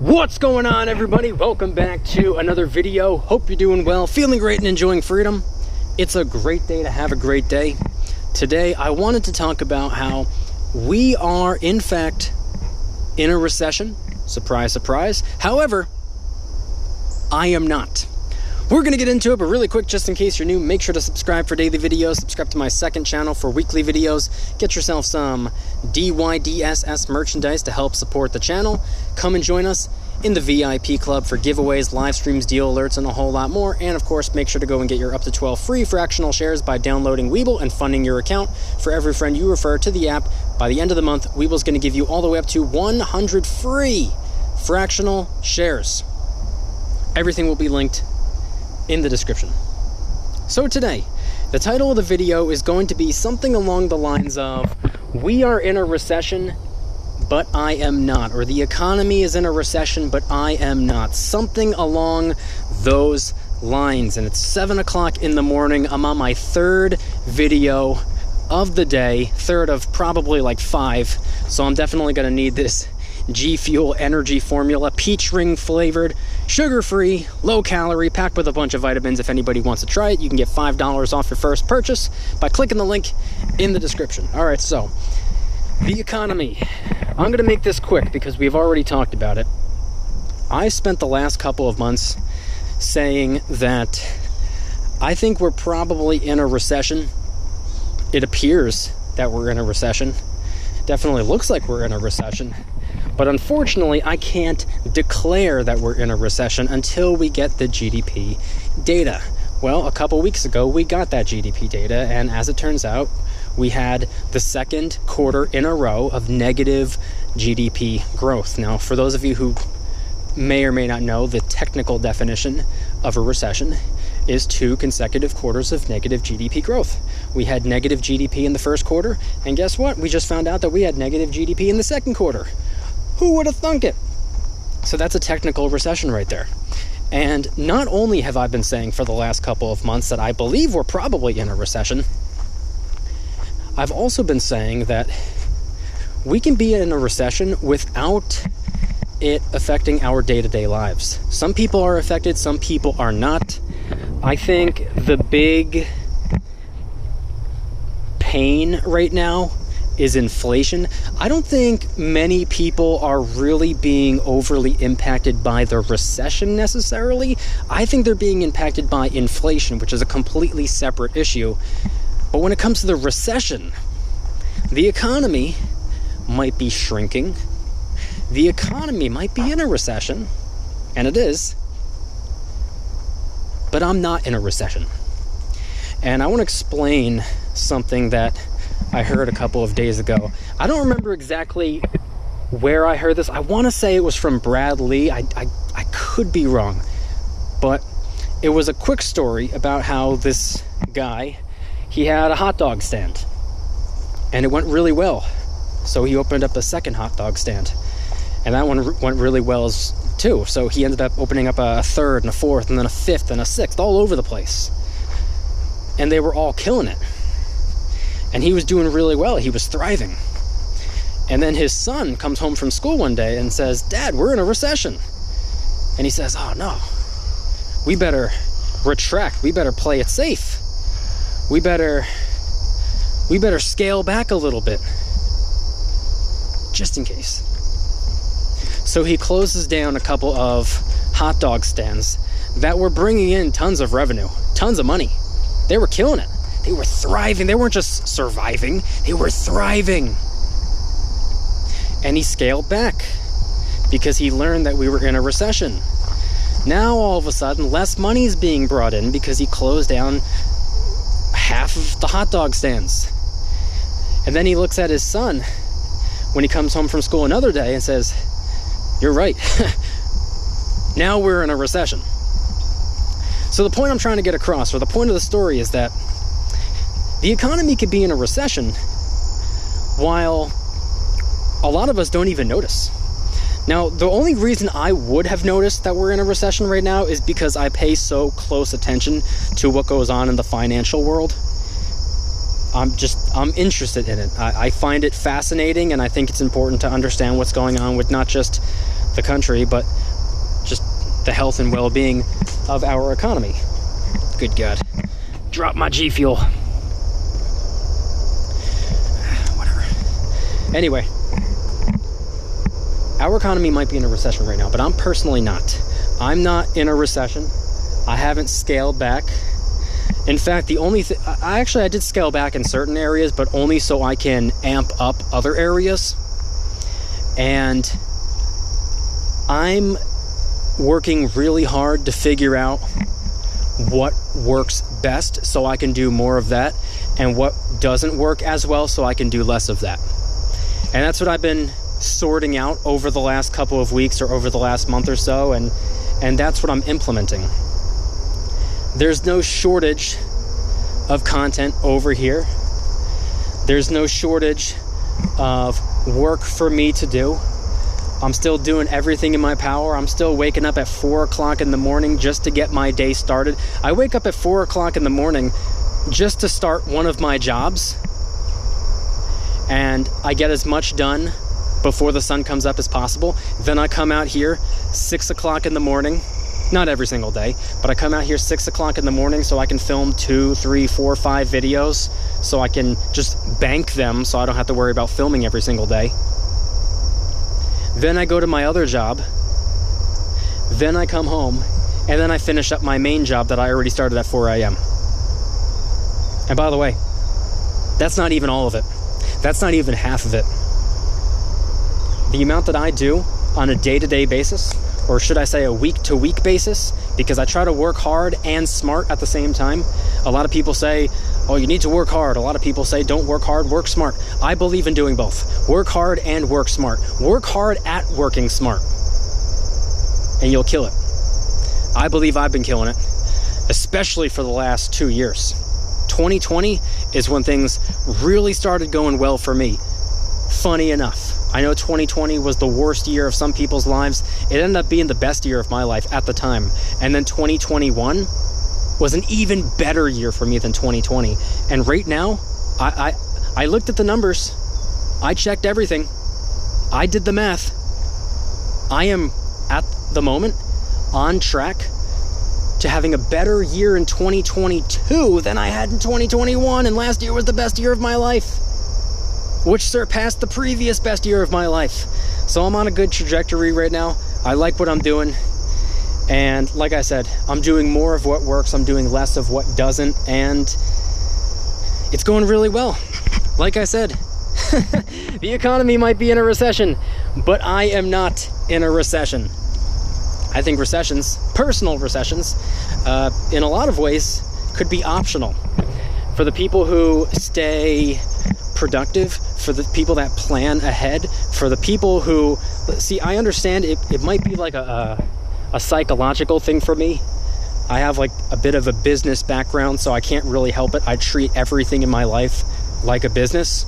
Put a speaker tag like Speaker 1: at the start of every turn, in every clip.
Speaker 1: What's going on, everybody? Welcome back to another video. Hope you're doing well, feeling great, and enjoying freedom. It's a great day to have a great day. Today, I wanted to talk about how we are, in fact, in a recession. Surprise, surprise. However, I am not. We're going to get into it, but really quick, just in case you're new, make sure to subscribe for daily videos. Subscribe to my second channel for weekly videos. Get yourself some DYDSS merchandise to help support the channel. Come and join us in the VIP club for giveaways, live streams, deal alerts, and a whole lot more. And of course, make sure to go and get your up to 12 free fractional shares by downloading Webull and funding your account. For every friend you refer to the app, by the end of the month, Webull's going to give you all the way up to 100 free fractional shares. Everything will be linked in the description. So today, the title of the video is going to be something along the lines of, we are in a recession, but I am not. Or the economy is in a recession, but I am not. Something along those lines. And it's 7 o'clock in the morning. I'm on my third video of the day. Third of probably like 5. So I'm definitely going to need this G Fuel energy formula, peach ring flavored, sugar-free, low-calorie, packed with a bunch of vitamins. If anybody wants to try it, you can get $5 off your first purchase by clicking the link in the description. All right, so the economy. I'm going to make this quick because we've already talked about it. I spent the last couple of months saying that I think we're probably in a recession. It appears that we're in a recession. Definitely looks like we're in a recession. But unfortunately, I can't declare that we're in a recession until we get the GDP data. Well, a couple weeks ago, we got that GDP data, and as it turns out, we had the second quarter in a row of negative GDP growth. Now, for those of you who may or may not know, the technical definition of a recession is 2 consecutive quarters of negative GDP growth. We had negative GDP in the first quarter, and guess what? We just found out that we had negative GDP in the second quarter. Who would have thunk it? So that's a technical recession right there. And not only have I been saying for the last couple of months that I believe we're probably in a recession, I've also been saying that we can be in a recession without it affecting our day-to-day lives. Some people are affected, some people are not. I think the big pain right now is inflation. I don't think many people are really being overly impacted by the recession necessarily. I think they're being impacted by inflation, which is a completely separate issue. But when it comes to the recession, the economy might be shrinking. The economy might be in a recession, and it is. But I'm not in a recession. And I want to explain something that I heard a couple of days ago. I don't remember exactly where I heard this. I want to say it was from Brad Lee. I could be wrong. But it was a quick story about how this guy, he had a hot dog stand. And it went really well. So he opened up a second hot dog stand. And that one went really well too. So he ended up opening up a third and a fourth and then a fifth and a sixth, all over the place. And they were all killing it. And he was doing really well. He was thriving. And then his son comes home from school one day and says, "Dad, we're in a recession." And he says, "Oh no, we better retract. We better play it safe. We better scale back a little bit, just in case." So he closes down a couple of hot dog stands that were bringing in tons of revenue, tons of money. They were killing it. They were thriving. They weren't just surviving. They were thriving. And he scaled back because he learned that we were in a recession. Now, all of a sudden, less money is being brought in because he closed down half of the hot dog stands. And then he looks at his son when he comes home from school another day and says, "You're right. Now we're in a recession." So the point I'm trying to get across, or the point of the story, is that the economy could be in a recession while a lot of us don't even notice. Now, the only reason I would have noticed that we're in a recession right now is because I pay so close attention to what goes on in the financial world. I'm interested in it. I find it fascinating, and I think it's important to understand what's going on with not just the country, but just the health and well-being of our economy. Good God. Drop my G Fuel. Whatever. Anyway, our economy might be in a recession right now, but I'm personally not. I'm not in a recession. I haven't scaled back. In fact, the only thing, I did scale back in certain areas, but only so I can amp up other areas. And I'm working really hard to figure out what works best so I can do more of that, and what doesn't work as well so I can do less of that. And that's what I've been sorting out over the last couple of weeks or over the last month or so, and that's what I'm implementing. There's no shortage of content over here. There's no shortage of work for me to do. I'm still doing everything in my power. I'm still waking up at 4 o'clock in the morning just to get my day started. I wake up at 4 o'clock in the morning just to start one of my jobs, and I get as much done before the sun comes up as possible. Then I come out here 6 o'clock in the morning. Not every single day, but I come out here 6 o'clock in the morning so I can film 2, 3, 4, 5 videos, so I can just bank them so I don't have to worry about filming every single day. Then I go to my other job. Then I come home, and then I finish up my main job that I already started at 4 a.m. And by the way, that's not even all of it. That's not even half of it. The amount that I do on a day-to-day basis, or should I say a week-to-week basis, because I try to work hard and smart at the same time. A lot of people say, oh, you need to work hard. A lot of people say, don't work hard, work smart. I believe in doing both. Work hard and work smart. Work hard at working smart, and you'll kill it. I believe I've been killing it, especially for the last 2 years. 2020 is when things really started going well for me. Funny enough, I know 2020 was the worst year of some people's lives. It ended up being the best year of my life at the time. And then 2021 was an even better year for me than 2020. And right now, I looked at the numbers. I checked everything. I did the math. I am, at the moment, on track to having a better year in 2022 than I had in 2021. And last year was the best year of my life, which surpassed the previous best year of my life. So I'm on a good trajectory right now. I like what I'm doing. And like I said, I'm doing more of what works. I'm doing less of what doesn't. And it's going really well. Like I said, the economy might be in a recession, but I am not in a recession. I think recessions, personal recessions, in a lot of ways could be optional. For the people who stay productive, for the people that plan ahead, for the people who see, I understand it might be like a psychological thing for me. I have like a bit of a business background, so I can't really help it. I treat everything in my life like a business.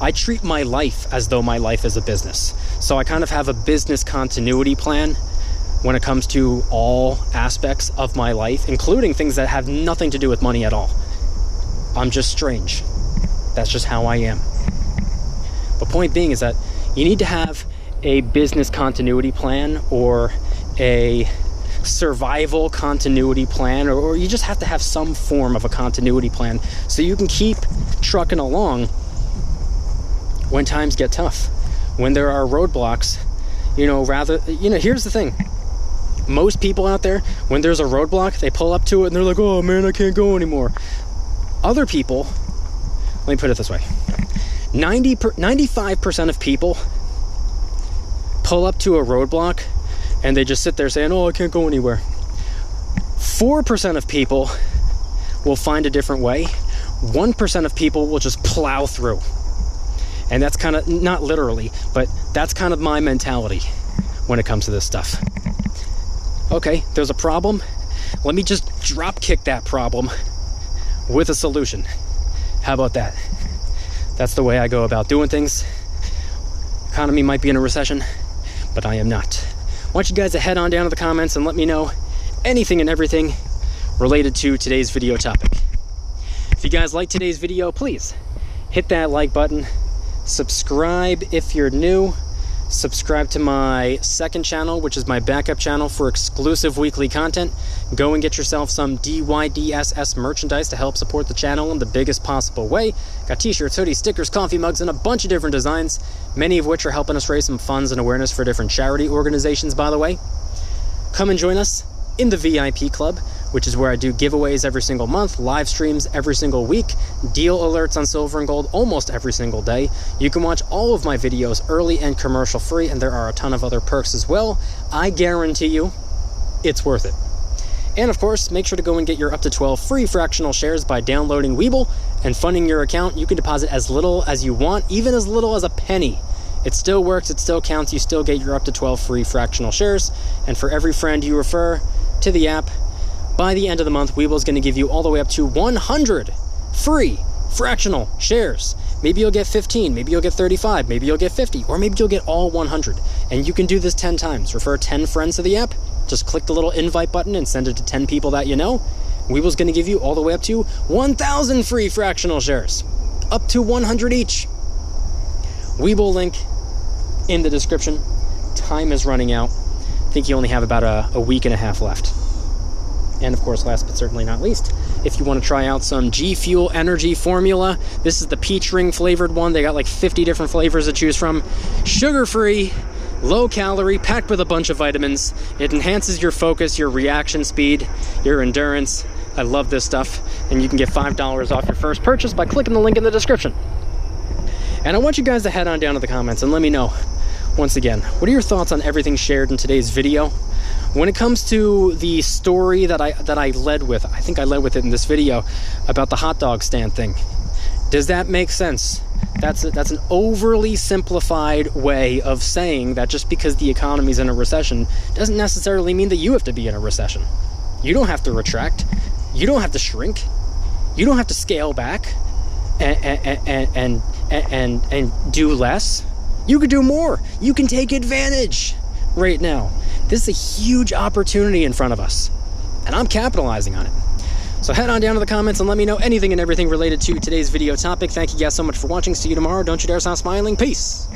Speaker 1: I treat my life as though my life is a business. So I kind of have a business continuity plan when it comes to all aspects of my life, including things that have nothing to do with money at all. I'm just strange. That's just how I am. But point being is that you need to have a business continuity plan, or a survival continuity plan, or you just have to have some form of a continuity plan so you can keep trucking along when times get tough, when there are roadblocks. Here's the thing. Most people out there, when there's a roadblock, they pull up to it and they're like, oh man, I can't go anymore. Other people, let me put it this way, 95% of people pull up to a roadblock and they just sit there saying, oh, I can't go anywhere. 4% of people will find a different way. 1% of people will just plow through. And that's kind of, not literally, but that's kind of my mentality when it comes to this stuff. Okay, there's a problem. Let me just drop kick that problem with a solution. How about that? That's the way I go about doing things. Economy might be in a recession, but I am not. I want you guys to head on down to the comments and let me know anything and everything related to today's video topic. If you guys like today's video, please hit that like button. Subscribe if you're new, Subscribe to my second channel, which is my backup channel for exclusive weekly content. Go and get yourself some DYDSS merchandise to help support the channel in the biggest possible way. Got t-shirts, hoodies, stickers, coffee mugs, and a bunch of different designs, many of which are helping us raise some funds and awareness for different charity organizations, by the way. Come and join us in the VIP Club, which is where I do giveaways every single month, live streams every single week, deal alerts on silver and gold almost every single day. You can watch all of my videos early and commercial free, and there are a ton of other perks as well. I guarantee you it's worth it. And of course, make sure to go and get your up to 12 free fractional shares by downloading Webull and funding your account. You can deposit as little as you want, even as little as a penny. It still works, it still counts, you still get your up to 12 free fractional shares. And for every friend you refer to the app, by the end of the month, Webull is going to give you all the way up to 100 free fractional shares. Maybe you'll get 15, maybe you'll get 35, maybe you'll get 50, or maybe you'll get all 100. And you can do this 10 times. Refer 10 friends to the app, just click the little invite button and send it to 10 people that you know. Webull's going to give you all the way up to 1,000 free fractional shares, up to 100 each. Webull link in the description. Time is running out. I think you only have about a week and a half left. And of course, last but certainly not least, if you want to try out some G Fuel Energy formula, this is the peach ring flavored one. They got like 50 different flavors to choose from. Sugar-free, low calorie, packed with a bunch of vitamins. It enhances your focus, your reaction speed, your endurance. I love this stuff. And you can get $5 off your first purchase by clicking the link in the description. And I want you guys to head on down to the comments and let me know, once again, what are your thoughts on everything shared in today's video? When it comes to the story that I led with, I think I led with it in this video, about the hot dog stand thing. Does that make sense? That's an overly simplified way of saying that just because the economy's in a recession doesn't necessarily mean that you have to be in a recession. You don't have to retract. You don't have to shrink. You don't have to scale back and do less. You could do more. You can take advantage right now. This is a huge opportunity in front of us, and I'm capitalizing on it. So head on down to the comments and let me know anything and everything related to today's video topic. Thank you guys so much for watching. See you tomorrow. Don't you dare stop smiling. Peace.